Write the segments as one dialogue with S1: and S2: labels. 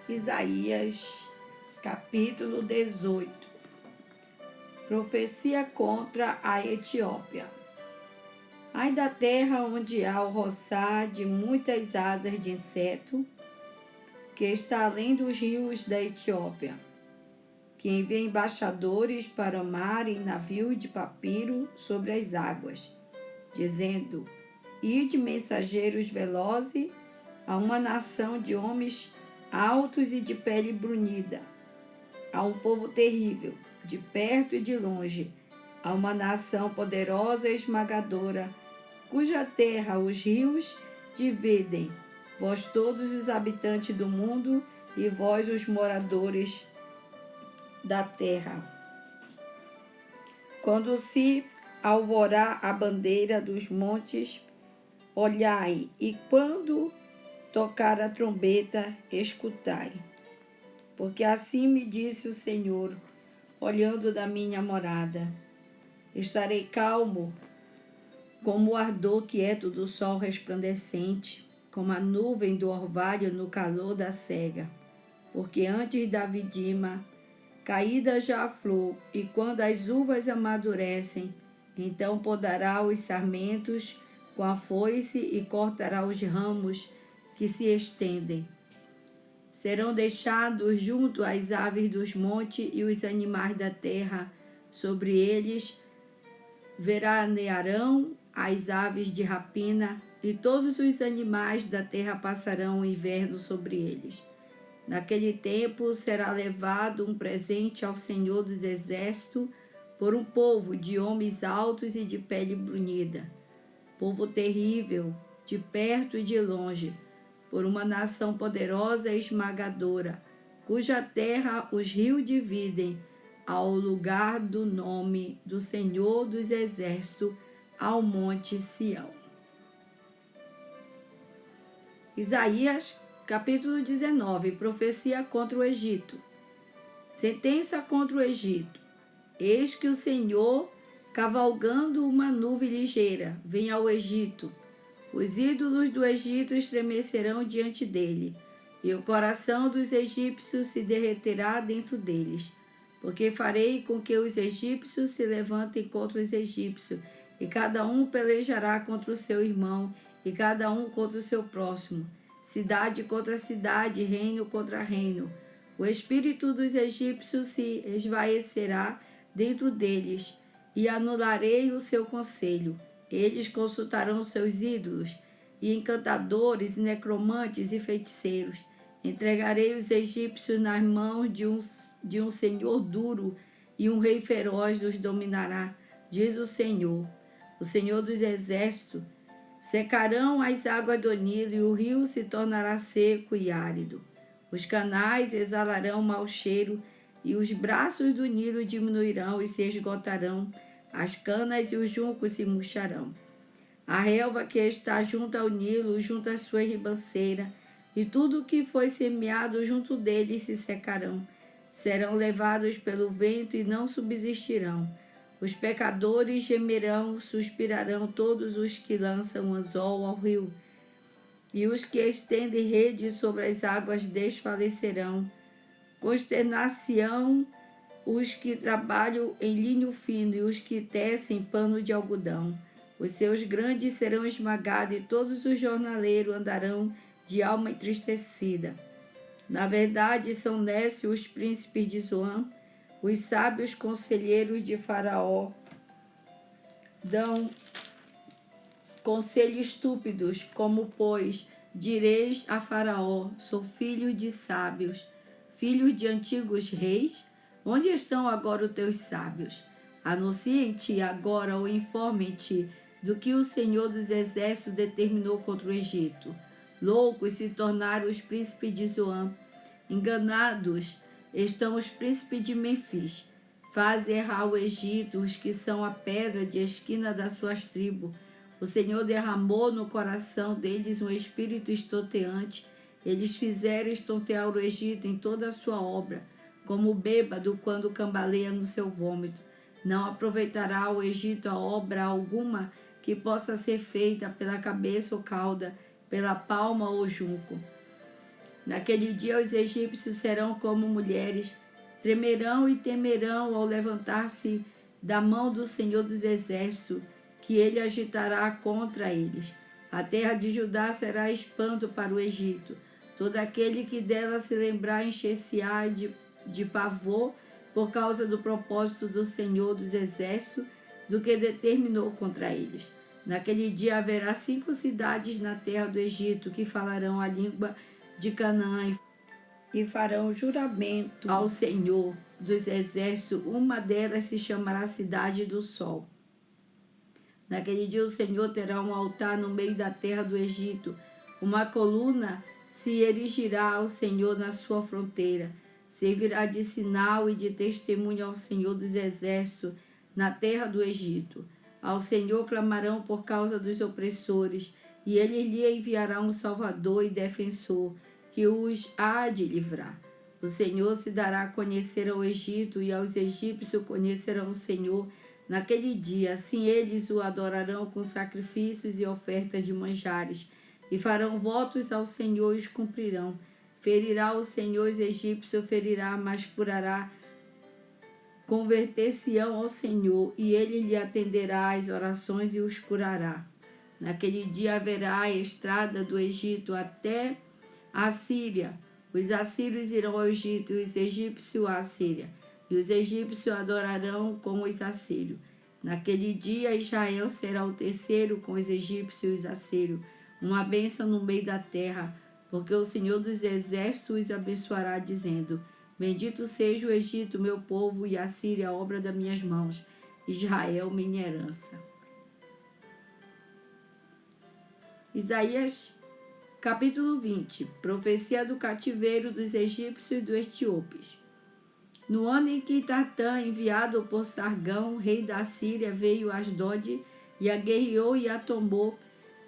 S1: Isaías, capítulo 18. Profecia contra a Etiópia. Ai da terra onde há o roçar de muitas asas de inseto, que está além dos rios da Etiópia, que envia embaixadores para o mar em navios de papiro sobre as águas, dizendo: Ide, mensageiros velozes, a uma nação de homens altos e de pele brunida, a um povo terrível, de perto e de longe, a uma nação poderosa e esmagadora, cuja terra os rios dividem, vós todos os habitantes do mundo e vós os moradores da terra. Quando se alvorar a bandeira dos montes, olhai, e quando tocar a trombeta, escutai. Porque assim me disse o Senhor, olhando da minha morada: estarei calmo, como o ardor quieto do sol resplandecente, como a nuvem do orvalho no calor da cega. Porque antes da vindima, caída já a flor, e quando as uvas amadurecem, então podará os sarmentos com a foice e cortará os ramos que se estendem. Serão deixados junto às aves dos montes e os animais da terra, sobre eles veranearão as aves de rapina, e todos os animais da terra passarão o inverno sobre eles. Naquele tempo será levado um presente ao Senhor dos Exércitos por um povo de homens altos e de pele brunida, povo terrível, de perto e de longe, por uma nação poderosa e esmagadora, cuja terra os rios dividem, ao lugar do nome do Senhor dos Exércitos, ao monte Sião. Isaías, capítulo 19, profecia contra o Egito. Sentença contra o Egito. Eis que o Senhor, cavalgando uma nuvem ligeira, vem ao Egito. Os ídolos do Egito estremecerão diante dele, e o coração dos egípcios se derreterá dentro deles. Porque farei com que os egípcios se levantem contra os egípcios, e cada um pelejará contra o seu irmão, e cada um contra o seu próximo, cidade contra cidade, reino contra reino. O espírito dos egípcios se esvaecerá dentro deles, e anularei o seu conselho. Eles consultarão seus ídolos, e encantadores, e necromantes e feiticeiros. Entregarei os egípcios nas mãos de um senhor duro, e um rei feroz os dominará, diz o Senhor dos Exércitos. Secarão as águas do Nilo, e o rio se tornará seco e árido. Os canais exalarão mau cheiro, e os braços do Nilo diminuirão e se esgotarão. As canas e os juncos se murcharão. A relva que está junto ao Nilo, junto às suas ribanceiras, e tudo o que foi semeado junto deles se secarão. Serão levados pelo vento e não subsistirão. Os pecadores gemerão, suspirarão todos os que lançam anzol ao rio. E os que estendem redes sobre as águas desfalecerão. Consternar-se-ão os que trabalham em linho fino e os que tecem pano de algodão. Os seus grandes serão esmagados e todos os jornaleiros andarão de alma entristecida. Na verdade, são nécios os príncipes de Zoan, os sábios conselheiros de Faraó. Dão conselhos estúpidos, como, pois, direis a Faraó: sou filho de sábios, filhos de antigos reis? Onde estão agora os teus sábios? Anunciem-te agora ou informem-te do que o Senhor dos Exércitos determinou contra o Egito. Loucos se tornaram os príncipes de Zoan. Enganados estão os príncipes de Memfis. Fazem errar o Egito os que são a pedra de esquina das suas tribos. O Senhor derramou no coração deles um espírito estonteante. Eles fizeram estontear o Egito em toda a sua obra, como o bêbado quando cambaleia no seu vômito. Não aproveitará o Egito a obra alguma que possa ser feita pela cabeça ou cauda, pela palma ou junco. Naquele dia os egípcios serão como mulheres, tremerão e temerão ao levantar-se da mão do Senhor dos Exércitos, que ele agitará contra eles. A terra de Judá será espanto para o Egito. Todo aquele que dela se lembrar encher-se-á de pavor por causa do propósito do Senhor dos Exércitos, do que determinou contra eles. Naquele dia haverá 5 cidades na terra do Egito que falarão a língua de Canaã e farão juramento ao Senhor dos Exércitos. Uma delas se chamará Cidade do Sol. Naquele dia o Senhor terá um altar no meio da terra do Egito. Uma coluna se erigirá ao Senhor na sua fronteira. Servirá de sinal e de testemunho ao Senhor dos Exércitos na terra do Egito. Ao Senhor clamarão por causa dos opressores, e ele lhe enviará um Salvador e defensor, que os há de livrar. O Senhor se dará a conhecer ao Egito, e aos egípcios conhecerão o Senhor naquele dia. Assim eles o adorarão com sacrifícios e ofertas de manjares, e farão votos ao Senhor e os cumprirão. Ferirá o Senhor os egípcios, ferirá, mas curará. Converter-se-ão ao Senhor, e ele lhe atenderá às orações e os curará. Naquele dia haverá a estrada do Egito até a Síria. Os assírios irão ao Egito, e os egípcios à Síria. E os egípcios adorarão com os assírios. Naquele dia Israel será o terceiro com os egípcios e os assírios, uma bênção no meio da terra, porque o Senhor dos Exércitos os abençoará, dizendo: Bendito seja o Egito, meu povo, e a Síria, a obra das minhas mãos, Israel, minha herança. Isaías, capítulo 20. Profecia do cativeiro dos egípcios e dos etíopes. No ano em que Tartã, enviado por Sargão, rei da Síria, veio a Asdod e a guerreou e a tomou,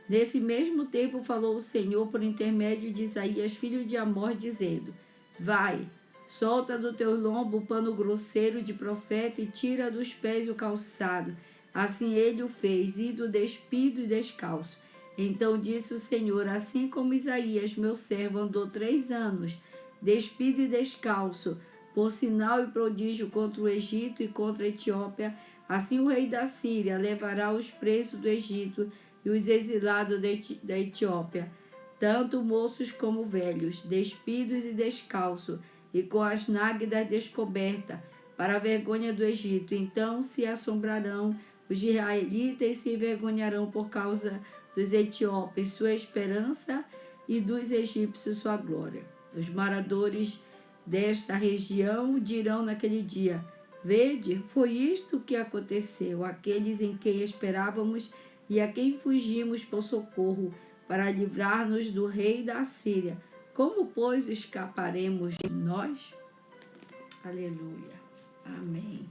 S1: nesse mesmo tempo falou o Senhor por intermédio de Isaías, filho de Amós, dizendo: Vai, solta do teu lombo o pano grosseiro de profeta e tira dos pés o calçado. Assim ele o fez, indo despido e descalço. Então disse o Senhor: Assim como Isaías, meu servo, andou 3 anos, despido e descalço, por sinal e prodígio contra o Egito e contra a Etiópia, assim o rei da Síria levará os presos do Egito e os exilados da Etiópia, tanto moços como velhos, despidos e descalços, e com as náguedas descobertas, para a vergonha do Egito. Então se assombrarão os israelitas e se envergonharão por causa dos etíopes, sua esperança, e dos egípcios, sua glória. Os moradores desta região dirão naquele dia: Vede, foi isto que aconteceu, aqueles em quem esperávamos e a quem fugimos por socorro, para livrar-nos do rei da Síria. Como, pois, escaparemos nós? Aleluia. Amém.